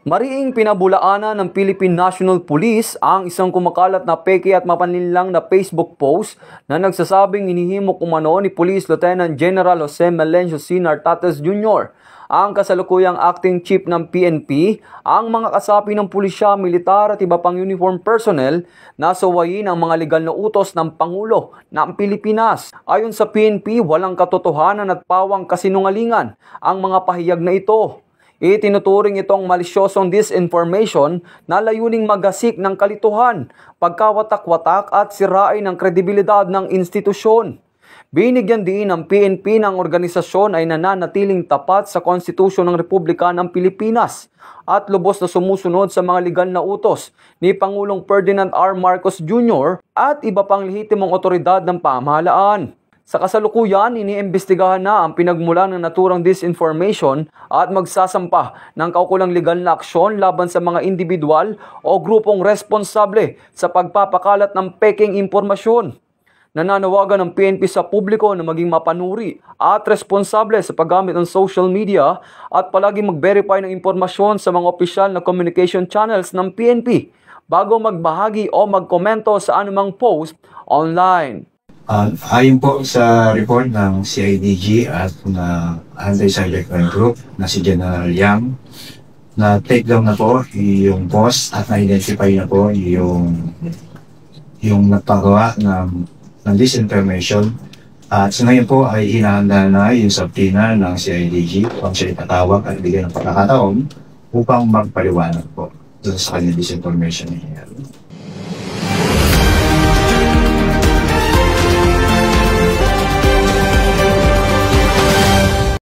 Mariing pinabulaanan ng Philippine National Police ang isang kumakalat na peke at mapanlinlang na Facebook post na nagsasabing hinihimok umano ni Police Lieutenant General Jose Melencio C. Nartates Jr., ang kasalukuyang acting chief ng PNP, ang mga kasapi ng pulisya, militar at iba pang uniform personnel na suwayin ang mga legal na utos ng Pangulo ng Pilipinas. Ayon sa PNP, walang katotohanan at pawang kasinungalingan ang mga pahayag na ito. Itinuturing itong malisyosong disinformation na layuning magasik ng kalituhan, pagkawatak-watak at sirain ang kredibilidad ng institusyon. Binigyan din ng PNP ng organisasyon ay nananatiling tapat sa Konstitusyon ng Republika ng Pilipinas at lubos na sumusunod sa mga legal na utos ni Pangulong Ferdinand R. Marcos Jr. at iba pang lehitimong otoridad ng pamahalaan. Sa kasalukuyan, iniimbestigahan na ang pinagmulan ng naturang disinformation at magsasampa ng kaukulang legal na aksyon laban sa mga individual o grupong responsable sa pagpapakalat ng peking impormasyon. Nananawagan ng PNP sa publiko na maging mapanuri at responsable sa paggamit ng social media at palagi mag-verify ng impormasyon sa mga opisyal na communication channels ng PNP bago magbahagi o magkomento sa anumang post online. Ayon po sa report ng CIDG at na Anti-Cybercrime Group na si General Yang, na take down na po yung post at na-identify na po yung nagpagawa ng disinformation. At sa ngayon po ay hinahanda na yung subpoena ng CIDG upang siya itatawag at bigyan ng pagkakataon upang magpaliwanag po sa kanyang disinformation niya.